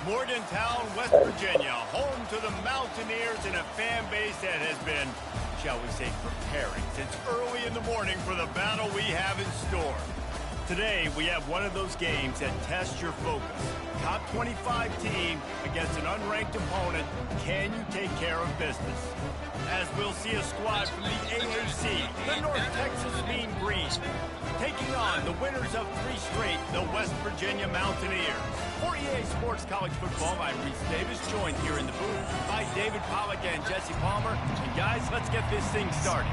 Morgantown, West Virginia, home to the Mountaineers and a fan base that has been, shall we say, preparing since early in the morning for the battle we have in store. Today, we have one of those games that tests your focus. Top 25 team against an unranked opponent. Can you take care of business? As we'll see a squad from the AAC, the North Texas Mean Green, taking on the winners of 3 straight, the West Virginia Mountaineers. For EA Sports College Football, I'm Reese Davis, joined here in the booth by David Pollack and Jesse Palmer. And guys, let's get this thing started.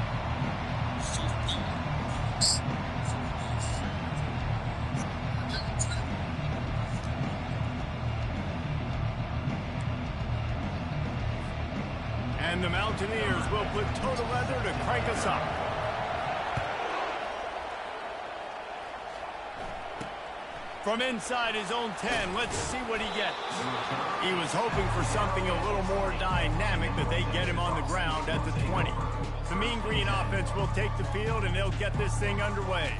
And the Mountaineers will put toe to leather to crank us up. From inside his own 10, let's see what he gets. He was hoping for something a little more dynamic, but they get him on the ground at the 20. The Mean Green offense will take the field, and they'll get this thing underway.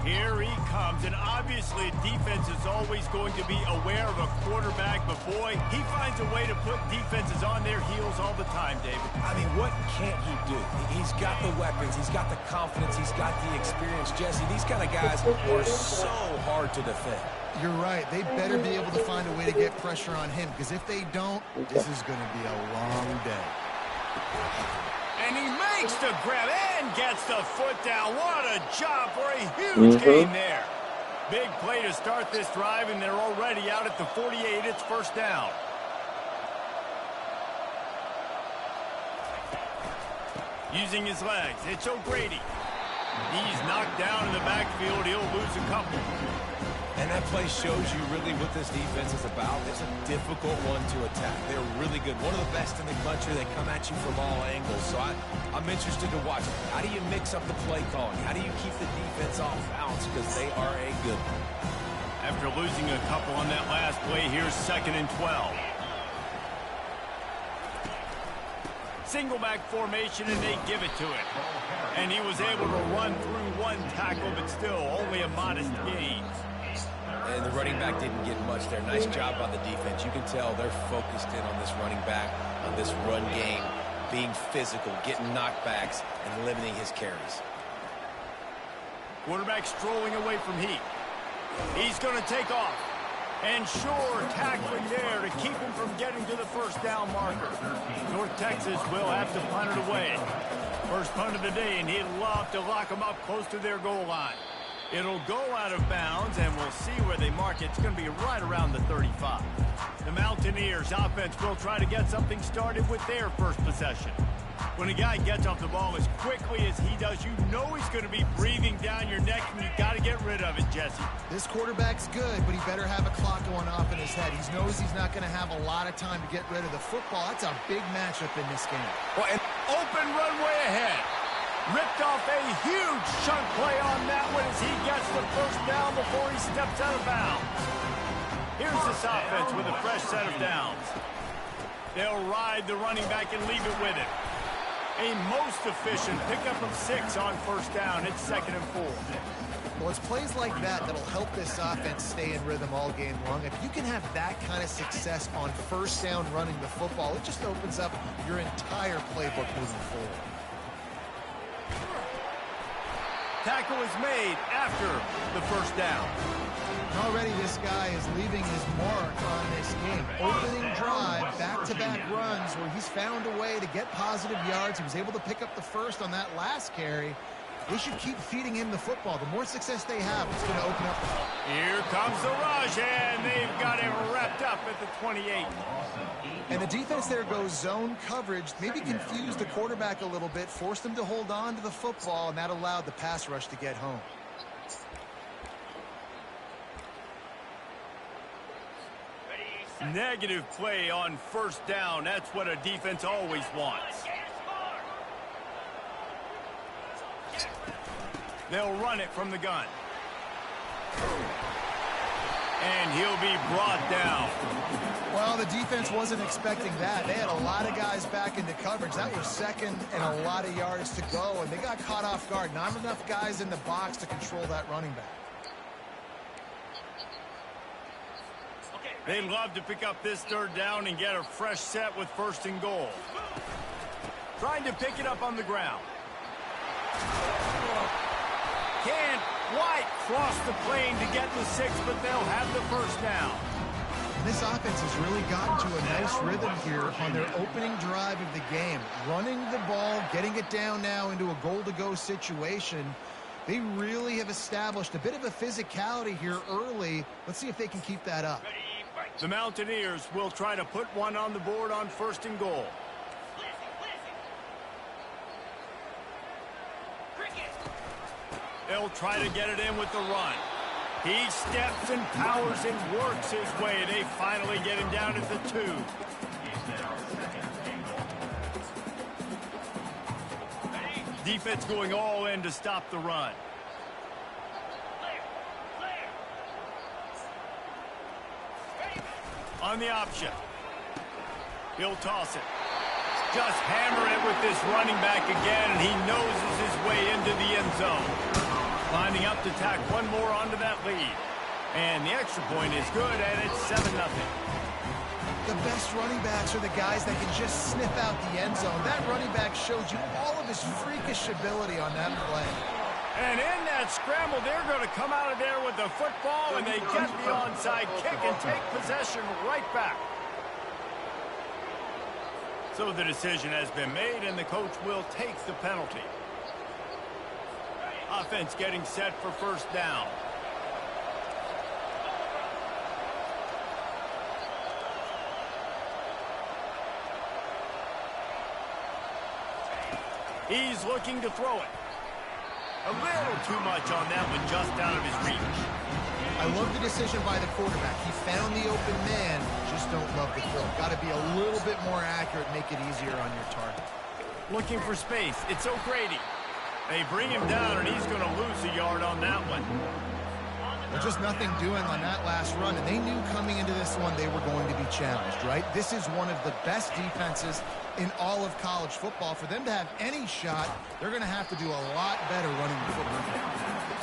Here he comes, and obviously defense is always going to be aware of a quarterback, but boy, he finds a way to put defenses on their heels all the time, David. I mean, what can't he do? He's got the weapons, he's got the confidence, he's got the experience. Jesse, these kind of guys are so hard to defend. You're right. They better be able to find a way to get pressure on him, because if they don't, this is going to be a long day. And he makes the grab and gets the foot down. What a job for a huge gain there. Big play to start this drive, and they're already out at the 48. It's first down. Using his legs, it's O'Grady. He's knocked down in the backfield. He'll lose a couple. And that play shows you really what this defense is about. It's a difficult one to attack. They're really good. One of the best in the country. They come at you from all angles. So I'm interested to watch. How do you mix up the play calling? How do you keep the defense off balance? Because they are a good one. After losing a couple on that last play, here's 2nd and 12. Single back formation, and they give it to him. And he was able to run through one tackle, but still only a modest gain. And the running back didn't get much there. Nice job on the defense. You can tell they're focused in on this running back, on this run game, being physical, getting knockbacks, and limiting his carries. Quarterback strolling away from heat. He's going to take off. And sure, tackling there to keep him from getting to the first down marker. North Texas will have to punt it away. First punt of the day, and he'd love to lock them up close to their goal line. It'll go out of bounds, and we'll see where they mark it. It's going to be right around the 35. The Mountaineers offense will try to get something started with their first possession. When a guy gets off the ball as quickly as he does, you know he's going to be breathing down your neck, and you've got to get rid of it, Jesse. This quarterback's good, but he better have a clock going off in his head. He knows he's not going to have a lot of time to get rid of the football. That's a big matchup in this game. Well, and open runway ahead. Ripped off a huge chunk play on that one as he gets the first down before he steps out of bounds. Here's this offense with a fresh set of downs. They'll ride the running back and leave it with him. A most efficient pickup of 6 on first down. It's 2nd and 4. Well, it's plays like that that'll help this offense stay in rhythm all game long. If you can have that kind of success on first down running the football, it just opens up your entire playbook moving forward. Tackle is made after the first down. Already this guy is leaving his mark on this game. Opening drive, back-to-back runs where he's found a way to get positive yards. He was able to pick up the first on that last carry. They should keep feeding him the football. The more success they have, it's going to open up. Here comes the rush, and they've got him wrapped up at the 28. And the defense there goes zone coverage, maybe confused the quarterback a little bit, forced him to hold on to the football, and that allowed the pass rush to get home. Negative play on first down. That's what a defense always wants. They'll run it from the gun. And he'll be brought down. Well, the defense wasn't expecting that. They had a lot of guys back into coverage. That was second and a lot of yards to go, and they got caught off guard. Not enough guys in the box to control that running back. They'd love to pick up this third down and get a fresh set with 1st and goal. Trying to pick it up on the ground. Can't quite cross the plane to get the 6, but they'll have the first down. And this offense has really gotten to a nice rhythm here on their opening drive of the game. Running the ball, getting it down now into a goal-to-go situation. They really have established a bit of a physicality here early. Let's see if they can keep that up. The Mountaineers will try to put one on the board on 1st and goal. They'll try to get it in with the run. He steps and powers and works his way. They finally get him down at the 2. Defense going all in to stop the run. On the option. He'll toss it. Just hammer it with this running back again, and he noses his way into the end zone. Lining up to tack one more onto that lead. And the extra point is good, and it's 7-0. The best running backs are the guys that can just sniff out the end zone. That running back showed you all of his freakish ability on that play. And in that scramble, they're going to come out of there with the football, and they get the onside kick and take possession right back. So the decision has been made, and the coach will take the penalty. Offense getting set for 1st down. He's looking to throw it. A little too much on that one, just out of his reach. I love the decision by the quarterback. He found the open man, just don't love the throw. Got to be a little bit more accurate, make it easier on your target. Looking for space. It's O'Grady. They bring him down, and he's going to lose a yard on that one. There's just nothing doing on that last run, and they knew coming into this one they were going to be challenged, right? This is one of the best defenses in all of college football. For them to have any shot, they're going to have to do a lot better running the football.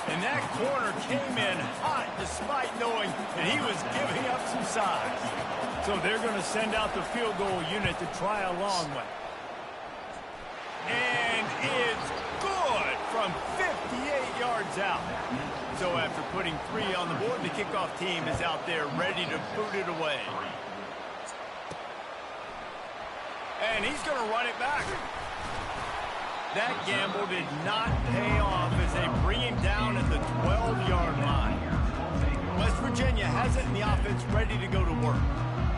And that corner came in hot despite knowing that he was giving up some size. So they're going to send out the field goal unit to try a long one. And it's good from 58 yards out. So after putting 3 on the board, the kickoff team is out there ready to boot it away. And he's going to run it back. That gamble did not pay off as they bring him down at the 12-yard line. West Virginia has it in the offense ready to go to work.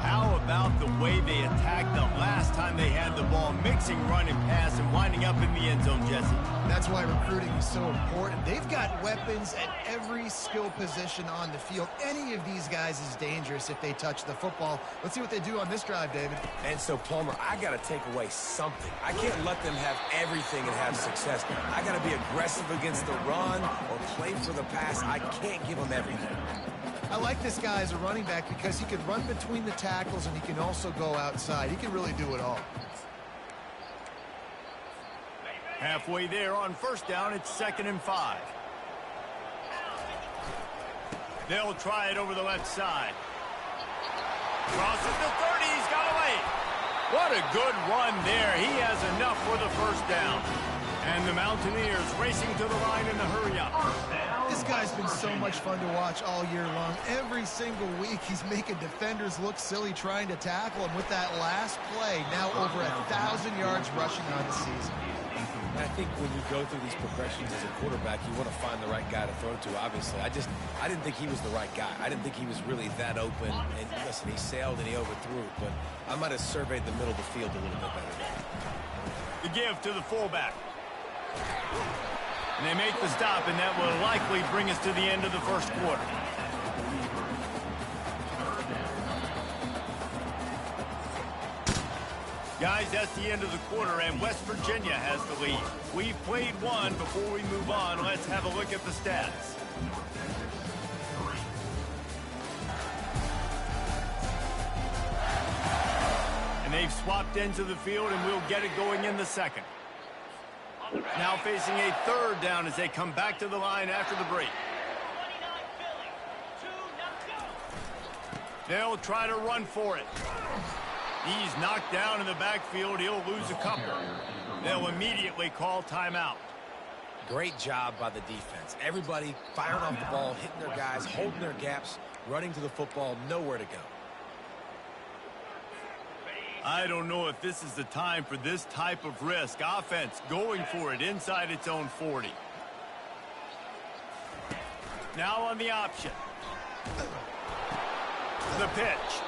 How about the way they attacked the last time they had the ball, mixing run and pass and winding up in the end zone, Jesse? That's why recruiting is so important. They've got weapons at every skill position on the field. Any of these guys is dangerous if they touch the football. Let's see what they do on this drive, David. And so, Palmer, I got to take away something. I can't let them have everything and have success. I got to be aggressive against the run or play for the pass. I can't give them everything. I like this guy as a running back because he can run between the tackles and he can also go outside. He can really do it all. Halfway there on 1st down, it's 2nd and 5. They'll try it over the left side. Crosses the 30, he's got away. What a good run there. He has enough for the 1st down. And the Mountaineers racing to the line in the hurry-up. This guy's been so much fun to watch all year long. Every single week, he's making defenders look silly trying to tackle him with that last play. Now over 1,000 yards rushing on the season. I think when you go through these progressions as a quarterback, you want to find the right guy to throw to, obviously. I didn't think he was the right guy. I didn't think he was really that open. And listen, he sailed and he overthrew it, but I might have surveyed the middle of the field a little bit better. The give to the fullback. And they make the stop, and that will likely bring us to the end of the 1st quarter. Guys, that's the end of the quarter, and West Virginia has the lead. We've played one. Before we move on, let's have a look at the stats. And they've swapped into the field, and we'll get it going in the 2nd. Now facing a 3rd down as they come back to the line after the break. They'll try to run for it. He's knocked down in the backfield. He'll lose a couple. They'll immediately call timeout. Great job by the defense. Everybody firing off the ball, hitting their guys, holding their gaps, running to the football, nowhere to go. I don't know if this is the time for this type of risk. Offense going for it inside its own 40. Now on the option. The pitch.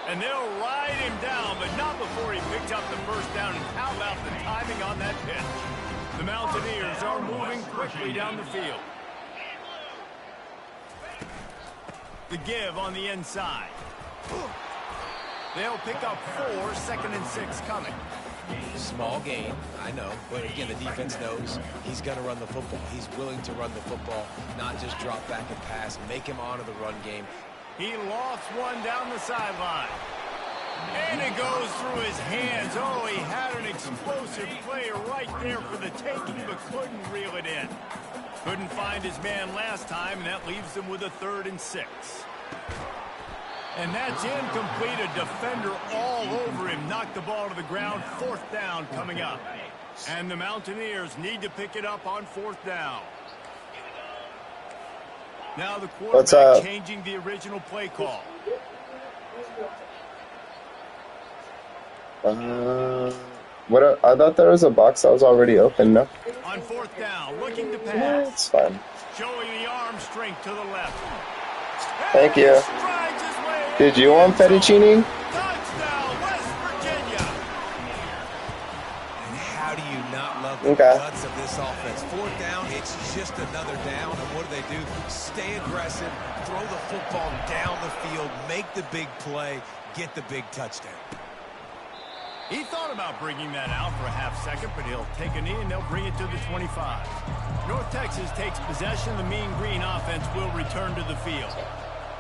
And they'll ride him down, but not before he picks up the first down. And how about the timing on that pitch? The Mountaineers are moving quickly down the field. The give on the inside. They'll pick up 4, 2nd and 6 coming. Small gain, I know, but again, the defense knows he's going to run the football. He's willing to run the football, not just drop back and pass, make him honor the run game. He lofts one down the sideline. And it goes through his hands. Oh, he had an explosive play right there for the taking, but couldn't reel it in. Couldn't find his man last time, and that leaves him with a 3rd and 6. And that's incomplete. A defender all over him. Knocked the ball to the ground. 4th down coming up. And the Mountaineers need to pick it up on 4th down. Now the quarterback changing the original play call. I thought there was a box that was already open, no? On 4th down, looking to pass. No, it's fine. Showing the arm strength to the left. Thank you. Did you want fettuccine? Touchdown, West Virginia. And how do you not love the guts of this offense? 4th down, it's just another down. And what do? Stay aggressive, throw the football down the field, make the big play, get the big touchdown. He thought about bringing that out for a half-second, but he'll take a knee and they'll bring it to the 25. North Texas takes possession. The Mean Green offense will return to the field.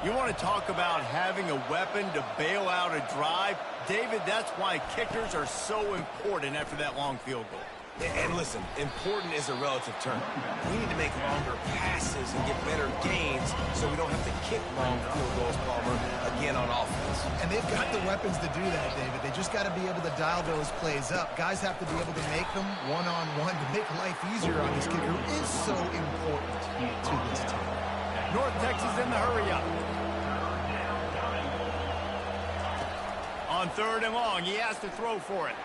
You want to talk about having a weapon to bail out a drive? David, that's why kickers are so important after that long field goal. And listen, important is a relative term. We need to make longer passes and get better gains so we don't have to kick long field goals, Palmer, again on offense. And they've got the weapons to do that, David. They just got to be able to dial those plays up. Guys have to be able to make them one-on-one to make life easier on this kicker. It is so important to this team. North Texas in the hurry-up. On 3rd and long, he has to throw for it.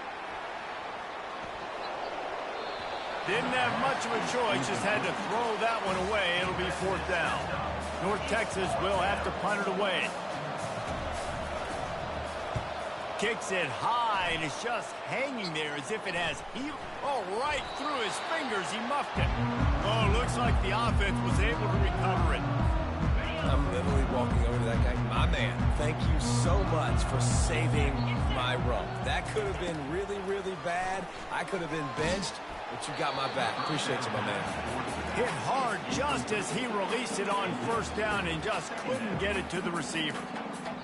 Didn't have much of a choice, just had to throw that one away. It'll be 4th down. North Texas will have to punt it away. Kicks it high, and it's just hanging there as if it has heel. Oh, right through his fingers, he muffed it. Oh, looks like the offense was able to recover it. I'm literally walking over to that guy. My man, thank you so much for saving my run. That could have been really, really bad. I could have been benched, but you got my back. Appreciate you, my man. Hit hard just as he released it on 1st down and just couldn't get it to the receiver.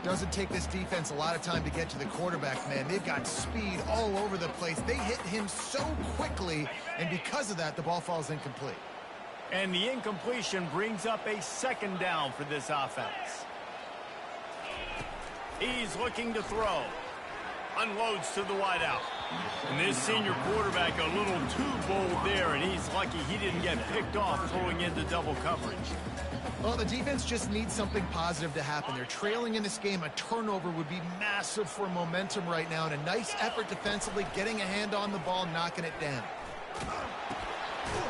Doesn't take this defense a lot of time to get to the quarterback, man. They've got speed all over the place. They hit him so quickly, and because of that, the ball falls incomplete. And the incompletion brings up a 2nd down for this offense. He's looking to throw. Unloads to the wideout. And this senior quarterback a little too bold there, and he's lucky he didn't get picked off throwing into double coverage. Well, the defense just needs something positive to happen. They're trailing in this game. A turnover would be massive for momentum right now, and a nice effort defensively, getting a hand on the ball, knocking it down.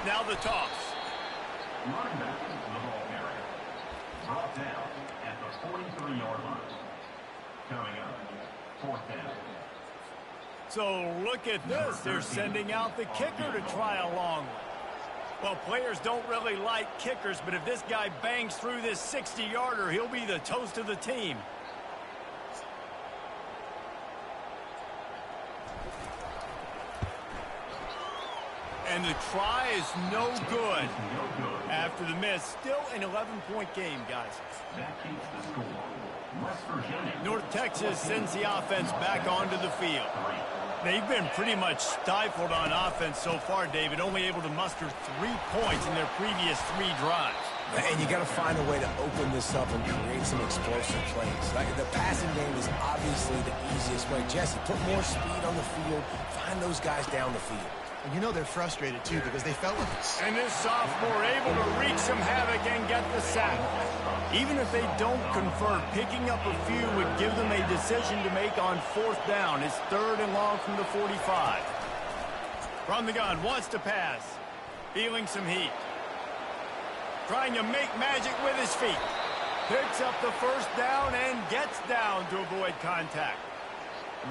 Now the toss. Running back into the ball area. Brought down at the 43-yard line. Coming up, 4th down. So look at this. They're sending out the kicker to try a long one. Well, players don't really like kickers, but if this guy bangs through this 60-yarder, he'll be the toast of the team. And the try is no good. After the miss, still an 11-point game, guys. That keeps the score. West Virginia. North Texas sends the offense back onto the field. They've been pretty much stifled on offense so far, David, only able to muster 3 points in their previous 3 drives. And you got to find a way to open this up and create some explosive plays. Like the passing game is obviously the easiest way. Jesse, put more speed on the field. Find those guys down the field. And you know they're frustrated, too, because they felt like this. And this sophomore able to wreak some havoc and get the sack. Even if they don't convert, picking up a few would give them a decision to make on 4th down. It's 3rd and long from the 45. From the gun, wants to pass. Feeling some heat. Trying to make magic with his feet. Picks up the 1st down and gets down to avoid contact.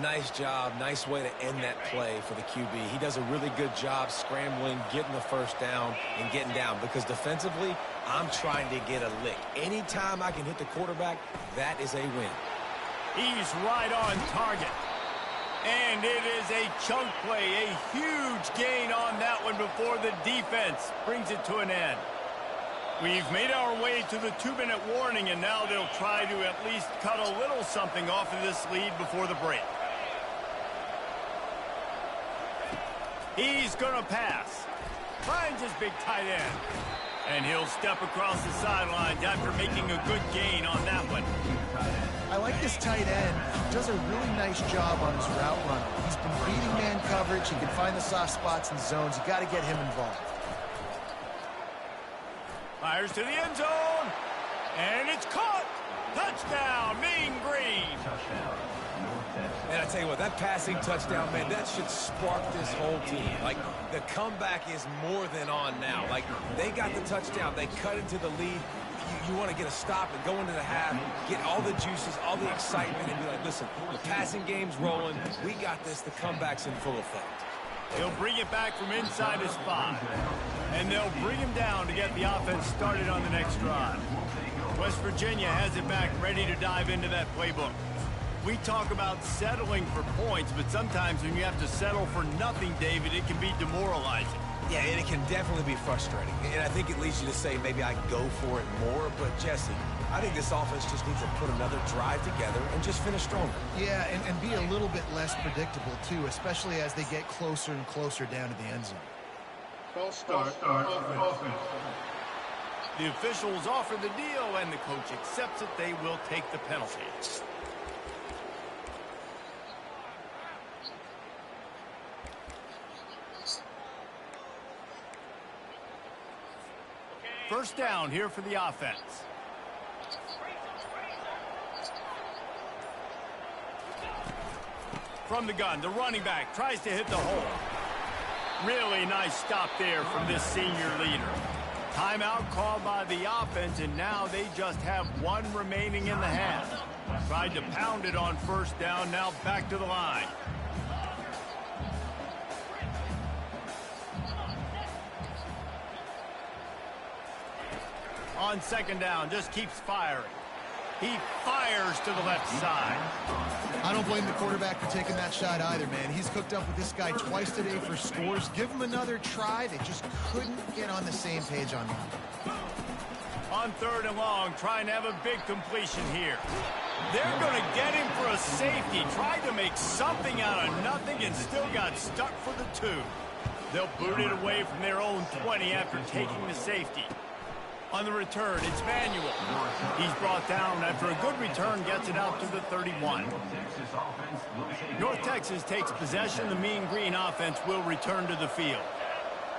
Nice job. Nice way to end that play for the QB. He does a really good job scrambling, getting the 1st down, and getting down. Because defensively, I'm trying to get a lick. Anytime I can hit the quarterback, that is a win. He's right on target. And it is a chunk play. A huge gain on that one before the defense brings it to an end. We've made our way to the 2-minute warning, and now they'll try to at least cut a little something off of this lead before the break. He's going to pass. Finds his big tight end. And he'll step across the sidelines after making a good gain on that one. I like this tight end. He does a really nice job on his route running. He's been beating man coverage. He can find the soft spots and zones. You got to get him involved. Fires to the end zone. And it's caught. Touchdown, Mean Green. And I tell you what, that passing touchdown, man, that should spark this whole team. Like, the comeback is more than on now. Like, they got the touchdown. They cut into the lead. You want to get a stop and go into the half, get all the juices, all the excitement, and be like, listen, the passing game's rolling. We got this. The comeback's in full effect. He'll bring it back from inside his 5. And they'll bring him down to get the offense started on the next drive. West Virginia has it back, ready to dive into that playbook. We talk about settling for points, but sometimes when you have to settle for nothing, David, it can be demoralizing. Yeah, and it can definitely be frustrating. And I think it leads you to say maybe I can go for it more. But, Jesse, I think this offense just needs to put another drive together and just finish stronger. Yeah, and be a little bit less predictable, too, especially as they get closer and closer down to the end zone. False start. Offense. The officials offer the deal, and the coach accepts it. They will take the penalty. First down here for the offense. From the gun, the running back tries to hit the hole. Really nice stop there from this senior leader. Timeout called by the offense, and now they just have 1 remaining in the half. Tried to pound it on 1st down, now back to the line. On 2nd down, just keeps firing. He fires to the left side. I don't blame the quarterback for taking that shot either, man. He's cooked up with this guy twice today for scores. Give him another try. They just couldn't get on the same page on that. On 3rd and long, trying to have a big completion here. They're going to get him for a safety. Tried to make something out of nothing and still got stuck for the 2. They'll boot it away from their own 20 after taking the safety. On the return, it's Manuel. He's brought down after a good return, gets it out to the 31. North Texas takes possession. The Mean Green offense will return to the field.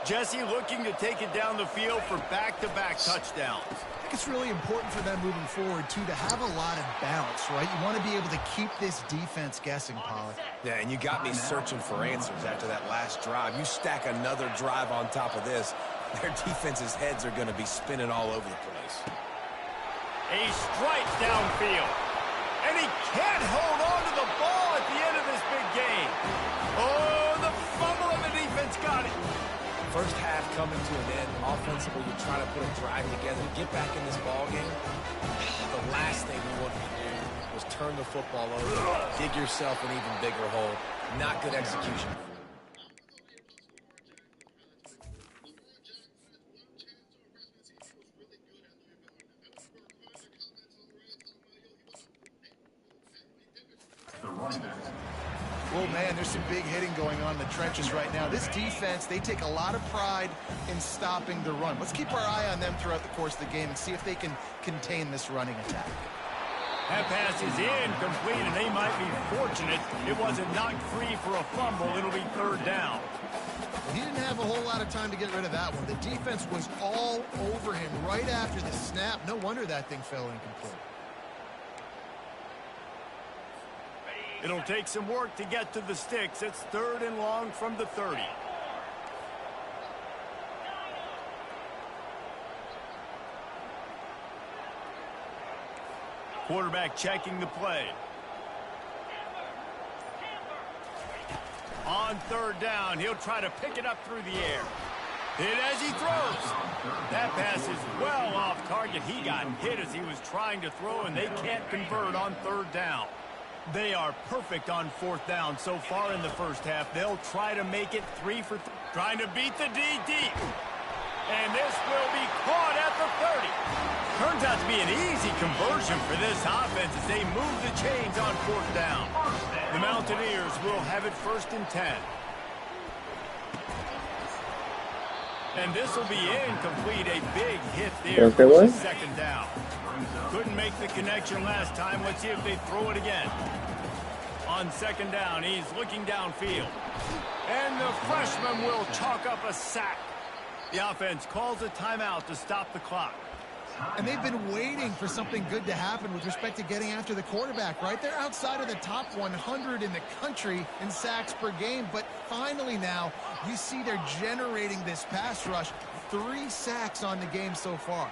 Jesse looking to take it down the field for back-to-back touchdowns. I think it's really important for them moving forward, too, to have a lot of balance, right? You want to be able to keep this defense guessing, Pollard. Yeah, and you got me searching for answers after that last drive. You stack another drive on top of this, their defense's heads are going to be spinning all over the place. A strike downfield. And he can't hold on to the ball at the end of this big game. Oh, the fumble, and the defense got it. First half coming to an end. Offensively, you're trying to put a drive together, get back in this ball game. The last thing you wanted to do was turn the football over, dig yourself an even bigger hole. Not good execution. The running back. Well, man, there's some big hitting going on in the trenches right now. This defense, they take a lot of pride in stopping the run. Let's keep our eye on them throughout the course of the game and see if they can contain this running attack. That pass is incomplete, and they might be fortunate it wasn't knocked free for a fumble. It'll be third down. He didn't have a whole lot of time to get rid of that one. The defense was all over him right after the snap. No wonder that thing fell incomplete. It'll take some work to get to the sticks. It's third and long from the 30. Quarterback checking the play. On third down, he'll try to pick it up through the air. Hit as he throws. That pass is well off target. He got hit as he was trying to throw, and they can't convert on third down. They are perfect on fourth down so far in the first half. They'll try to make it 3 for 3. Trying to beat the D deep. And this will be caught at the 30. Turns out to be an easy conversion for this offense as they move the chains on fourth down. The Mountaineers will have it first and 10. And this will be incomplete. A big hit there for the second down. Couldn't make the connection last time. Let's see if they throw it again. On second down, he's looking downfield. And the freshman will chalk up a sack. The offense calls a timeout to stop the clock. And they've been waiting for something good to happen with respect to getting after the quarterback, right? They're outside of the top 100 in the country in sacks per game, but finally now you see they're generating this pass rush. 3 sacks on the game so far.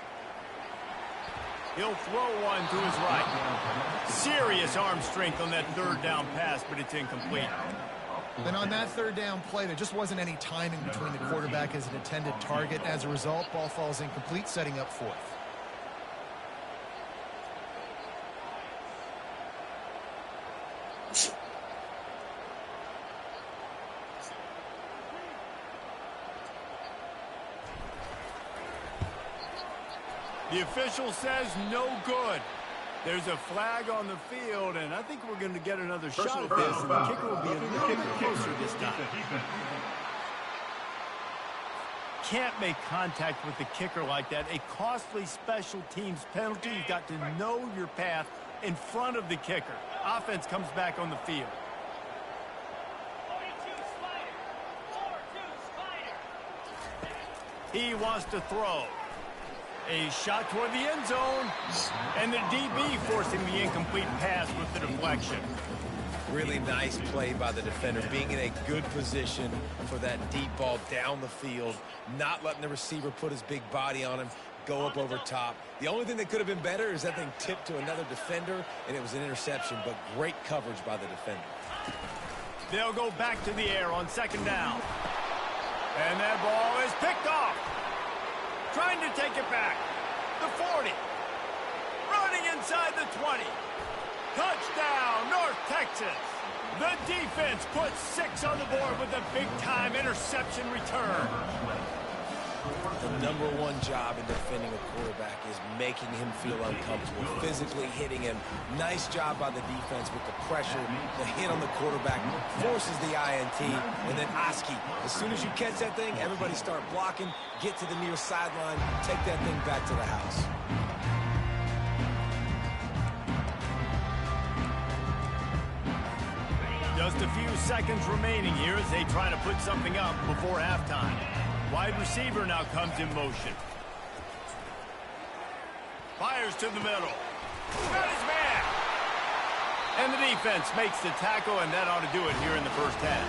He'll throw one to his right. Serious arm strength on that third down pass, but it's incomplete. Then on that third down play, there just wasn't any timing between the quarterback as an intended target. As a result, ball falls incomplete, setting up fourth. The official says no good. There's a flag on the field, and I think we're going to get another shot at this, and the kicker will be a little bit closer this time. Can't make contact with the kicker like that. A costly special teams penalty. You've got to know your path in front of the kicker. Offense comes back on the field. He wants to throw. A shot toward the end zone, and the DB forcing the incomplete pass with the deflection. Really nice play by the defender, being in a good position for that deep ball down the field, not letting the receiver put his big body on him, go up over top. The only thing that could have been better is that thing tipped to another defender, and it was an interception, but great coverage by the defender. They'll go back to the air on second down. And that ball is picked off. Trying to take it back. The 40. Running inside the 20. Touchdown, North Texas. The defense puts 6 on the board with a big-time interception return. The #1 job in defending a quarterback is making him feel uncomfortable, physically hitting him. Nice job by the defense with the pressure. The hit on the quarterback forces the INT. And then Oski, as soon as you catch that thing, everybody start blocking, get to the near sideline, take that thing back to the house. Just a few seconds remaining here as they try to put something up before halftime. Wide receiver now comes in motion. Fires to the middle. Got his man. And the defense makes the tackle, and that ought to do it here in the first half.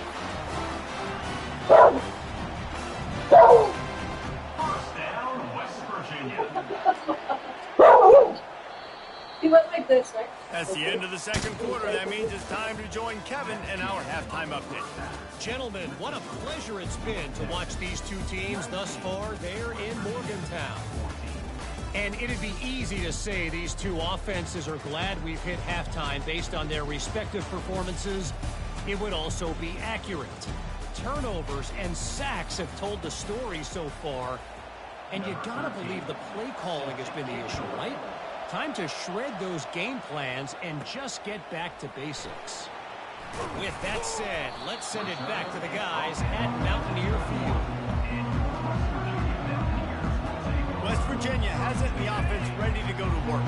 First down, West Virginia. He went like this, right? That's the end of the second quarter. That means it's time to join Kevin in our halftime update. Gentlemen, what a pleasure it's been to watch these two teams thus far there in Morgantown. And it'd be easy to say these two offenses are glad we've hit halftime based on their respective performances. It would also be accurate. Turnovers and sacks have told the story so far. And you gotta believe the play calling has been the issue, right? Time to shred those game plans and just get back to basics. With that said, let's send it back to the guys at Mountaineer Field. West Virginia has it in the offense ready to go to work.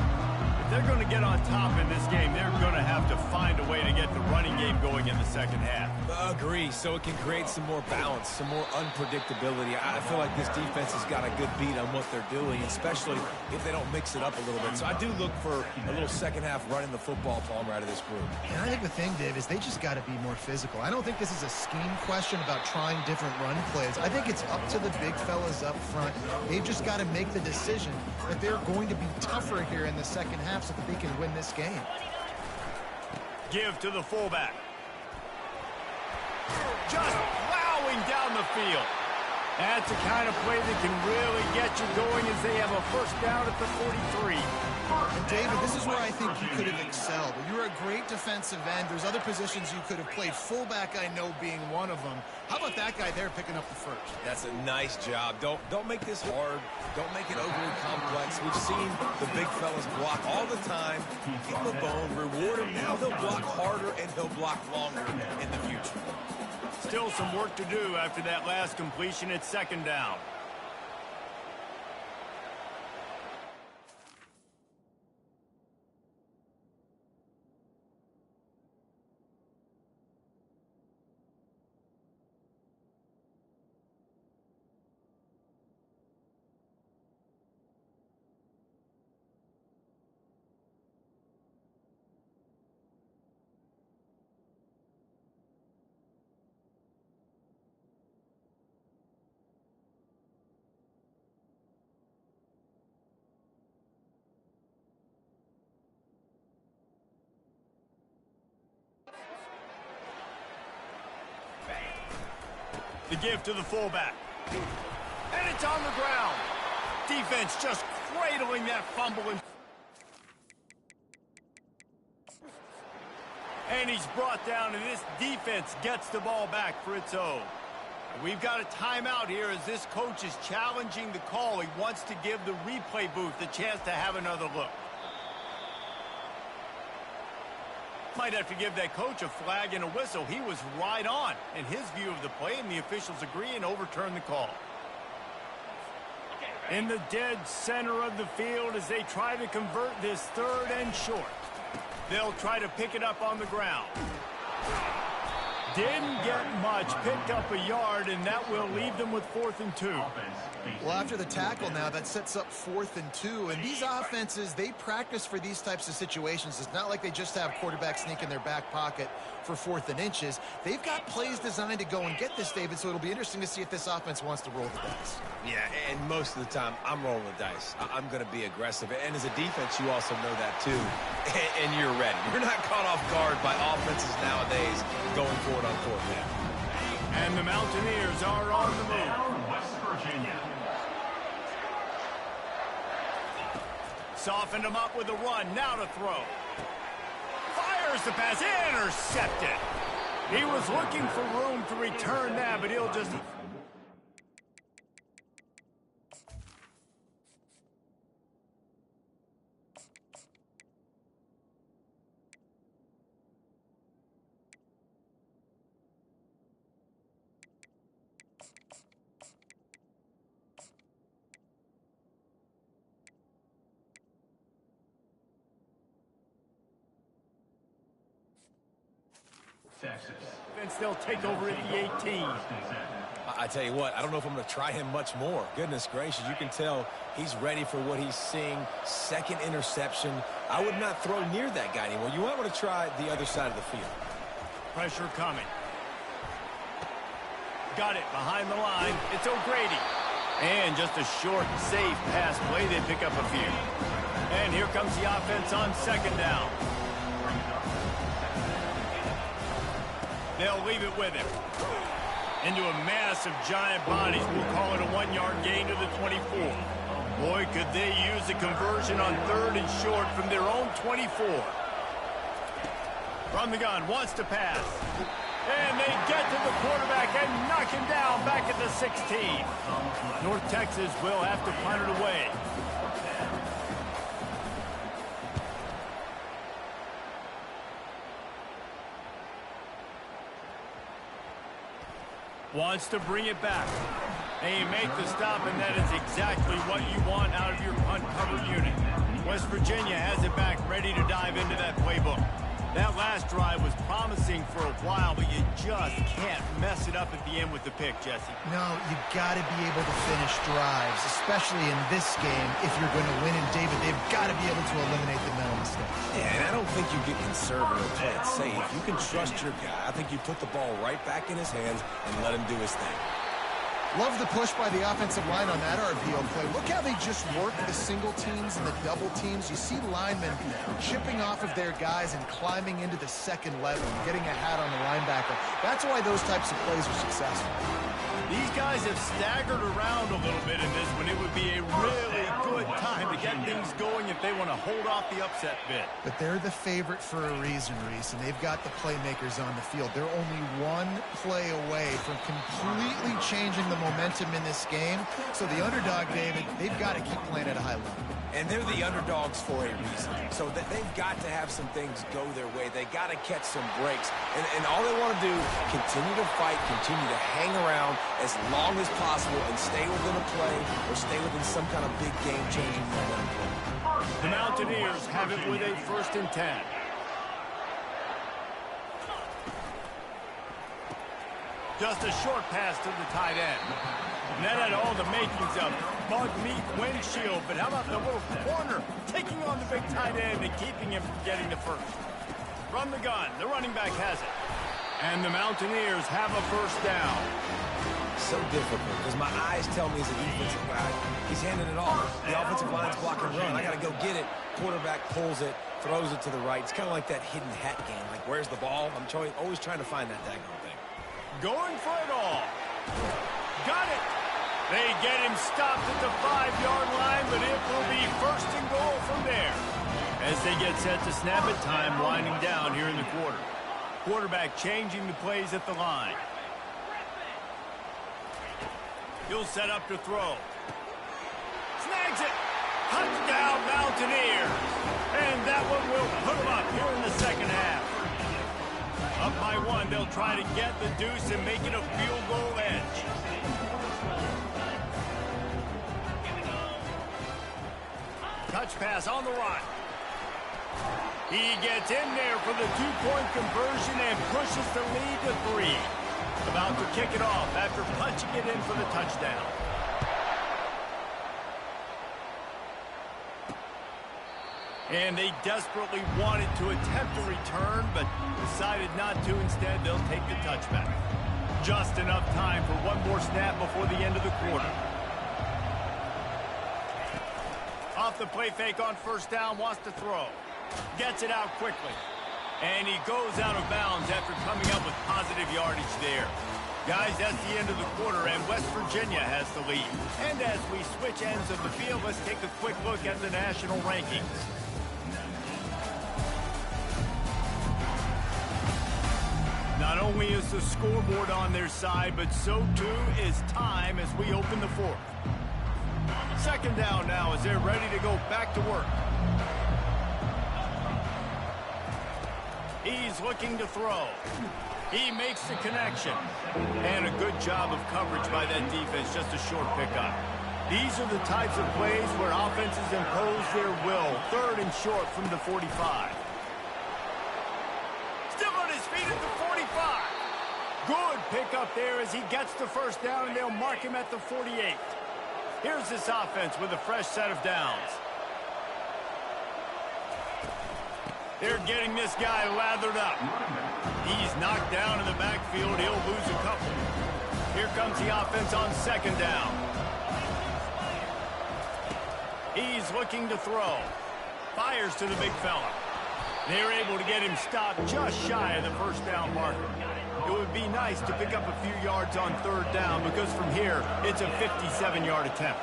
If they're going to get on top in this game, they're going to have to find a way to get the running game going in the second half. Agree, so it can create some more balance, some more unpredictability. I feel like this defense has got a good beat on what they're doing, especially if they don't mix it up a little bit. So I do look for a little second half running the football, Palmer, out of this group. And I think the thing, Dave, is they just got to be more physical. I don't think this is a scheme question about trying different run plays. I think it's up to the big fellas up front. They've just got to make the decision that they're going to be tougher here in the second half so that they can win this game. Give to the fullback. Just plowing down the field. That's the kind of play that can really get you going as they have a first down at the 43. And David, this is where I think you could have excelled. You're a great defensive end. There's other positions you could have played. Fullback, I know, being one of them. How about that guy there picking up the first? That's a nice job. Don't make this hard. Don't make it overly complex. We've seen the big fellas block all the time. Give him a bone, reward him. Now he'll block harder and he'll block longer in the future. Still some work to do after that last completion at second down. The give to the fullback. And it's on the ground. Defense just cradling that fumble. And he's brought down, and this defense gets the ball back for its own. We've got a timeout here as this coach is challenging the call. He wants to give the replay booth the chance to have another look. Might have to give that coach a flag and a whistle. He was right on in his view of the play, and the officials agree and overturn the call. In the dead center of the field as they try to convert this third and short. They'll try to pick it up on the ground. Didn't get much, picked up a yard, and that will leave them with 4th and 2. Well, after the tackle now, that sets up 4th and 2. And these offenses, they practice for these types of situations. It's not like they just have quarterbacks sneak in their back pocket for 4th and inches. They've got plays designed to go and get this, David, so it'll be interesting to see if this offense wants to roll the dice. Yeah, and most of the time, I'm rolling the dice. I'm going to be aggressive. And as a defense, you also know that, too. And you're ready. You're not caught off guard by offenses nowadays going forward on 4th down. And the Mountaineers are on the move. West Virginia. Softened him up with a run. Now to throw. Fires the pass. Intercepted. He was looking for room to return that, but he'll just... Texas. They'll take over at the 18. I tell you what, I don't know if I'm going to try him much more. Goodness gracious, you can tell he's ready for what he's seeing. Second interception. I would not throw near that guy anymore. You might want to try the other side of the field. Pressure coming. Got it behind the line. It's O'Grady. And just a short, safe pass play. They pick up a few. And here comes the offense on second down. They'll leave it with him. Into a mass of giant bodies. We'll call it a 1-yard gain to the 24. Boy, could they use a conversion on 3rd and short from their own 24. From the gun, wants to pass. And they get to the quarterback and knock him down back at the 16. North Texas will have to punt it away. Wants to bring it back. And you make the stop, and that is exactly what you want out of your punt cover unit. West Virginia has it back, ready to dive into that playbook. That last drive was promising for a while, but you just can't mess it up at the end with the pick, Jesse. No, you got to be able to finish drives, especially in this game. If you're going to win, and David, they've got to be able to eliminate the mental mistakes. Yeah, and I don't think you get conservative or play it safe. You can trust your guy. I think you put the ball right back in his hands and let him do his thing. Love the push by the offensive line on that RPO play. Look how they just work the single teams and the double teams. You see linemen chipping off of their guys and climbing into the second level and getting a hat on the linebacker. That's why those types of plays are successful. These guys have staggered around a little bit in this one. It would be a really good time to get things going if they want to hold off the upset bid. But they're the favorite for a reason, Reese, and they've got the playmakers on the field. They're only one play away from completely changing the momentum in this game. So the underdog, David, they've got to keep playing at a high level. And they're the underdogs for a reason. So that they've got to have some things go their way. They got to catch some breaks. And all they want to do, continue to fight, continue to hang around as long as possible and stay within a play or stay within some kind of big game-changing momentum play. The Mountaineers have it with a 1st and 10. Just a short pass to the tight end. And that had all the makings of bug meat windshield, but how about the little corner taking on the big tight end and keeping him from getting the first? From the gun, the running back has it. And the Mountaineers have a 1st down. So difficult because my eyes tell me as a defensive guy, he's handing it off. The offensive line's block and run. I got to go get it. Quarterback pulls it, throws it to the right. It's kind of like that hidden hat game. Like, where's the ball? I'm always trying to find that daggone thing. Going for it all. Got it. They get him stopped at the 5-yard line, but it will be 1st and goal from there. As they get set to snap it, time winding down here in the quarter. Quarterback changing the plays at the line. He'll set up to throw. Snags it. Touchdown, Mountaineers. And that one will put them up here in the second half. Up by 1, they'll try to get the deuce and make it a field goal edge. Touch pass on the run. He gets in there for the 2-point conversion and pushes the lead to 3. About to kick it off after punching it in for the touchdown. And they desperately wanted to attempt a return, but decided not to. Instead, they'll take the touchback. Just enough time for one more snap before the end of the quarter. Off the play fake on 1st down, wants to throw. Gets it out quickly. And he goes out of bounds after coming up with positive yardage there. Guys, that's the end of the quarter, and West Virginia has the lead. And as we switch ends of the field, let's take a quick look at the national rankings. Not only is the scoreboard on their side, but so too is time as we open the 4th. 2nd down now as they're ready to go back to work. He's looking to throw. He makes the connection. And a good job of coverage by that defense, just a short pickup. These are the types of plays where offenses impose their will. 3rd and short from the 45. Still on his feet at the 45. Good pickup there as he gets the 1st down, and they'll mark him at the 48. Here's this offense with a fresh set of downs. They're getting this guy lathered up. He's knocked down in the backfield. He'll lose a couple. Here comes the offense on 2nd down. He's looking to throw. Fires to the big fella. They're able to get him stopped just shy of the 1st down marker. It would be nice to pick up a few yards on 3rd down because from here, it's a 57-yard attempt.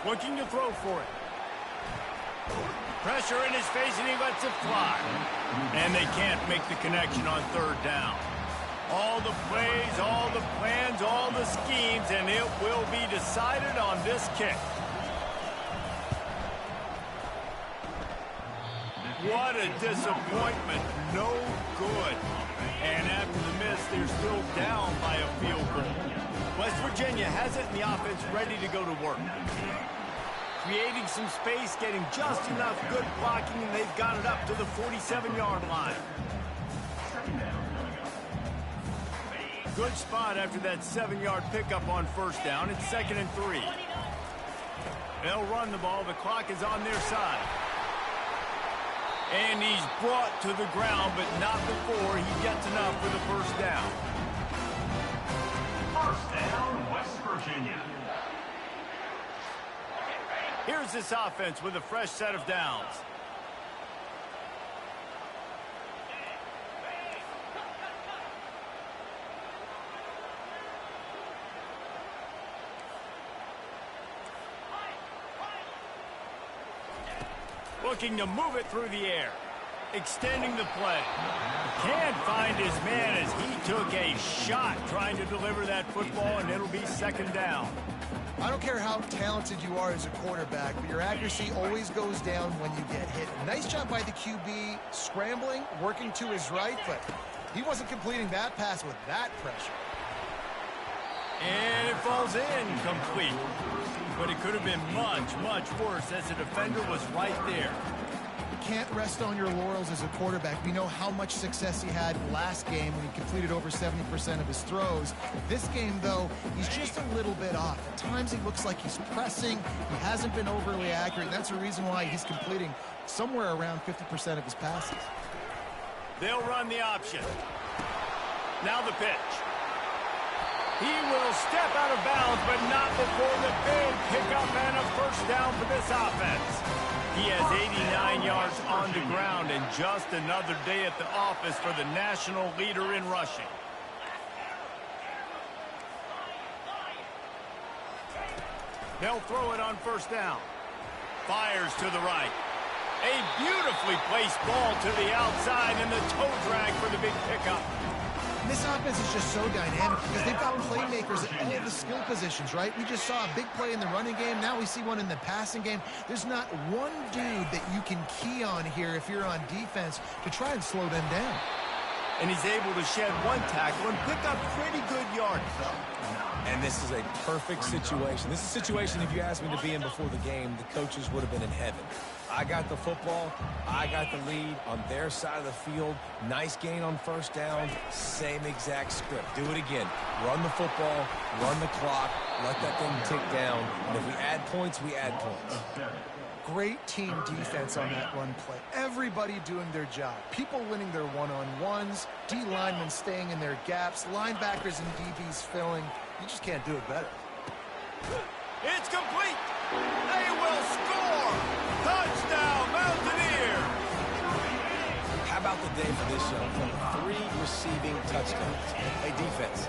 Looking to throw for it. Pressure in his face, and he lets it fly. And they can't make the connection on 3rd down. All the plays, all the plans, all the schemes, and it will be decided on this kick. What a disappointment. No good. And after the miss, they're still down by a field goal. West Virginia has it in the offense ready to go to work. Creating some space, getting just enough good blocking, and they've got it up to the 47-yard line. Good spot after that 7-yard pickup on first down. It's 2nd and 3. They'll run the ball. The clock is on their side. And he's brought to the ground, but not before he gets enough for the first down. First down, West Virginia. Here's this offense with a fresh set of downs. Looking to move it through the air. Extending the play. Can't find his man as he took a shot trying to deliver that football, and it'll be 2nd down. I don't care how talented you are as a quarterback, but your accuracy always goes down when you get hit. Nice job by the QB, scrambling, working to his right, but he wasn't completing that pass with that pressure. And it falls incomplete. But it could have been much, much worse as the defender was right there. You can't rest on your laurels as a quarterback. We know how much success he had last game when he completed over 70% of his throws. This game, though, he's just a little bit off. At times, he looks like he's pressing. He hasn't been overly accurate. That's the reason why he's completing somewhere around 50% of his passes. They'll run the option. Now the pitch. He will step out of bounds, but not before the big pickup and a first down for this offense. He has 89 yards on the ground and just another day at the office for the national leader in rushing. They'll throw it on first down. Fires to the right. A beautifully placed ball to the outside and the toe drag for the big pickup. This offense is just so dynamic because they've got playmakers at all the skill positions, right? We just saw a big play in the running game. Now we see one in the passing game. There's not one dude that you can key on here if you're on defense to try and slow them down. And he's able to shed one tackle and pick up pretty good yards. And this is a perfect situation. This is a situation, if you asked me to be in before the game, the coaches would have been in heaven. I got the football. I got the lead on their side of the field. Nice gain on first down. Same exact script. Do it again. Run the football. Run the clock. Let that thing tick down. And if we add points, we add points. Great team defense on that run play. Everybody doing their job. People winning their one-on-ones. D-linemen staying in their gaps. Linebackers and DBs filling. You just can't do it better. It's complete. They will score. Touchdown, Mountaineers. How about the day for this young fella? 3 receiving touchdowns. Hey, defense,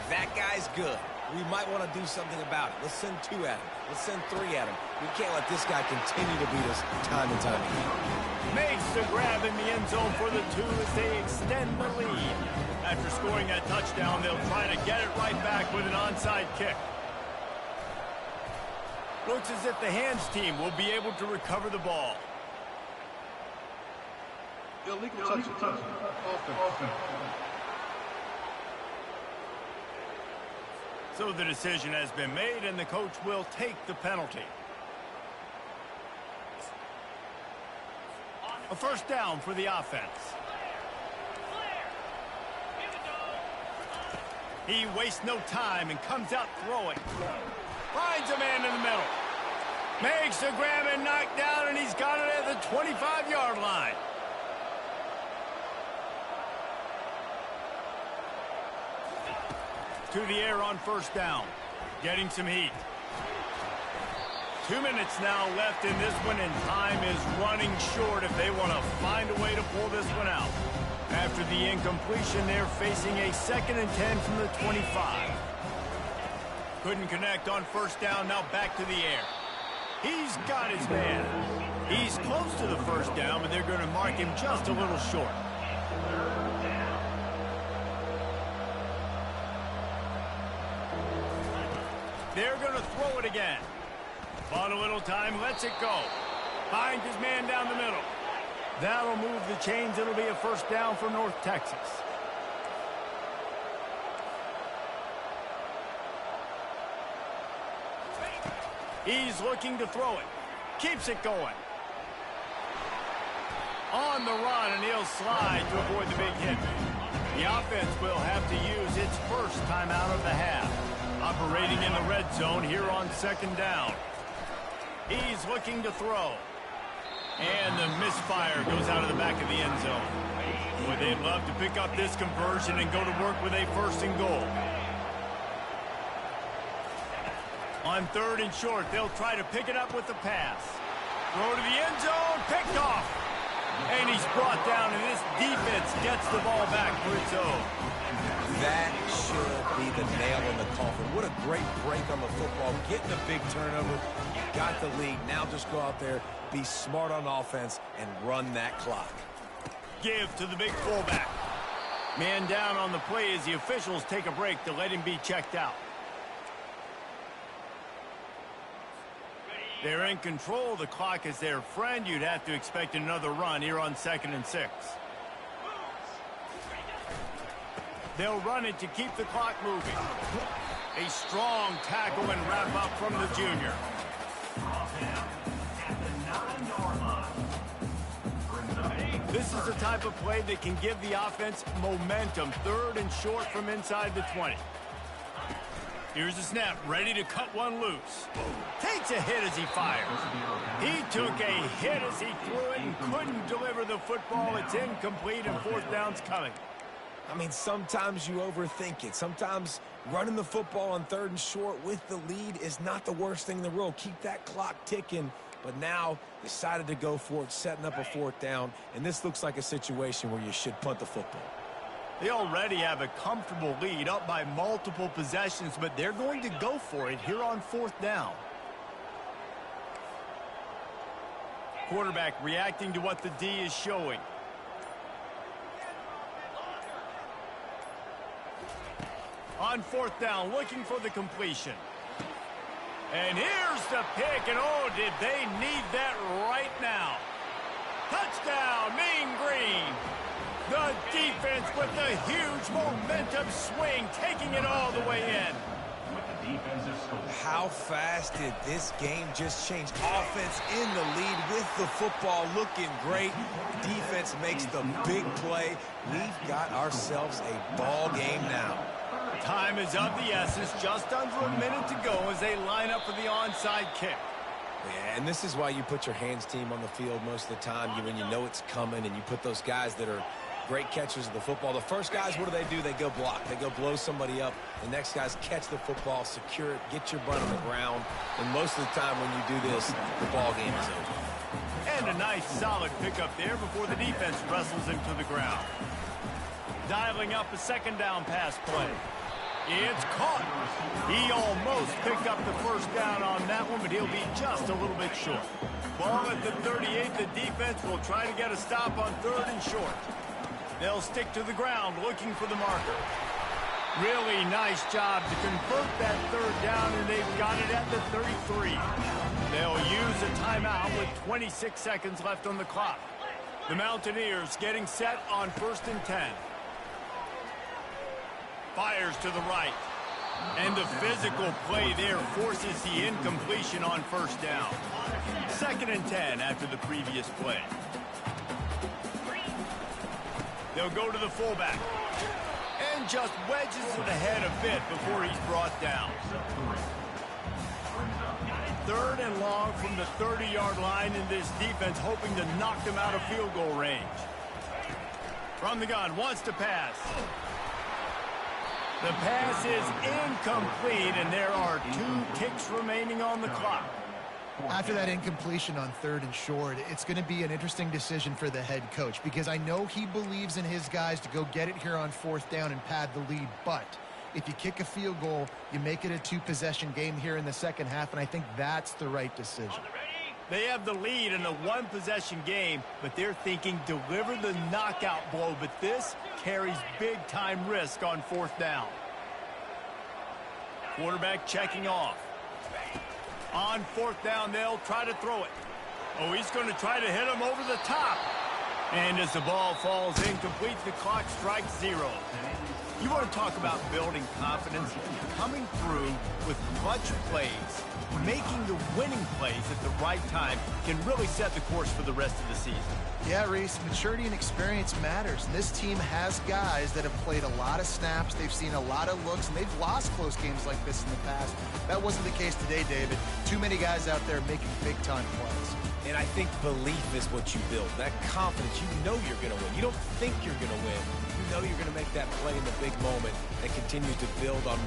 that guy's good. We might want to do something about it. Let's send 2 at him. Let's send 3 at him. We can't let this guy continue to beat us time and time again. Makes the grab in the end zone for the 2 as they extend the lead. After scoring that touchdown, they'll try to get it right back with an onside kick. Looks as if the hands team will be able to recover the ball. Illegal touch. Offense. So the decision has been made, and the coach will take the penalty. A first down for the offense. He wastes no time and comes out throwing. Finds a man in the middle. Makes the grab and knock down, and he's got it at the 25-yard line. To the air on first down. Getting some heat. 2 minutes now left in this one, and time is running short if they want to find a way to pull this one out. After the incompletion, they're facing a 2nd and 10 from the 25. Couldn't connect on first down, now back to the air. He's got his man. He's close to the first down, but they're going to mark him just a little short. They're going to throw it again. Bought a little time, lets it go. Finds his man down the middle. That'll move the chains. It'll be a first down for North Texas. He's looking to throw it. Keeps it going. On the run, and he'll slide to avoid the big hit. The offense will have to use its first timeout of the half. Operating in the red zone here on second down. He's looking to throw. And the misfire goes out of the back of the end zone. Boy, they'd love to pick up this conversion and go to work with a first and goal. On third and short, they'll try to pick it up with the pass. Throw to the end zone, picked off. And he's brought down, and this defense gets the ball back for its own. That should be the nail in the coffin. What a great break on the football. Getting a big turnover. You got the lead. Now just go out there, be smart on offense, and run that clock. Give to the big fullback. Man down on the play as the officials take a break to let him be checked out. They're in control. The clock is their friend. You'd have to expect another run here on 2nd and 6. They'll run it to keep the clock moving. A strong tackle and wrap up from the junior. This is the type of play that can give the offense momentum. 3rd and short from inside the 20. Here's the snap, ready to cut one loose. Takes a hit as he fires. He took a hit as he threw it and couldn't deliver the football. It's incomplete and 4th down's coming. I mean, sometimes you overthink it. Sometimes running the football on 3rd and short with the lead is not the worst thing in the world. Keep that clock ticking. But now decided to go for it, setting up a 4th down. And this looks like a situation where you should punt the football. They already have a comfortable lead, up by multiple possessions, but they're going to go for it here on 4th down. Quarterback reacting to what the D is showing. On 4th down, looking for the completion. And here's the pick, and oh, did they need that right now. Touchdown, Mean Green. The defense with the huge momentum swing, taking it all the way in. How fast did this game just change? Offense in the lead with the football, looking great. Defense makes the big play. We've got ourselves a ball game now. Time is of the essence, just under a minute to go as they line up for the onside kick. Yeah, and this is why you put your hands team on the field most of the time when you know it's coming, and you put those guys that are great catchers of the football. The first guys, what do? They go block. They go blow somebody up. The next guys catch the football, secure it, get your butt on the ground. And most of the time when you do this, the ball game is over. And a nice solid pickup there before the defense wrestles him to the ground. Dialing up a 2nd down pass play. It's caught. He almost picked up the first down on that one, but he'll be just a little bit short. Ball at the 38. The defense will try to get a stop on 3rd and short. They'll stick to the ground looking for the marker. Really nice job to convert that 3rd down, and they've got it at the 33. They'll use a timeout with 26 seconds left on the clock. The Mountaineers getting set on 1st and 10. Fires to the right. And the physical play there forces the incompletion on 1st down. 2nd and 10 after the previous play. They'll go to the fullback. And just wedges it ahead a bit before he's brought down. 3rd and long from the 30-yard line, in this defense hoping to knock them out of field goal range. From the gun, wants to pass. The pass is incomplete, and there are 2 kicks remaining on the clock. After that incompletion on 3rd and short, it's going to be an interesting decision for the head coach, because I know he believes in his guys to go get it here on 4th down and pad the lead. But if you kick a field goal, you make it a 2-possession game here in the second half, and I think that's the right decision. They have the lead in a 1-possession game, but they're thinking deliver the knockout blow. But this carries big-time risk on 4th down. Quarterback checking off. On 4th down, they'll try to throw it. Oh, he's going to try to hit him over the top. And as the ball falls incomplete, the clock strikes 0. You want to talk about building confidence? Coming through with clutch plays, making the winning plays at the right time can really set the course for the rest of the season. Yeah, Reese, maturity and experience matters. And this team has guys that have played a lot of snaps. They've seen a lot of looks, and they've lost close games like this in the past. That wasn't the case today, David. Too many guys out there making big-time plays. And I think belief is what you build. That confidence, you know you're going to win. You don't think you're going to win. You know you're going to make that play in the big moment that continues to build on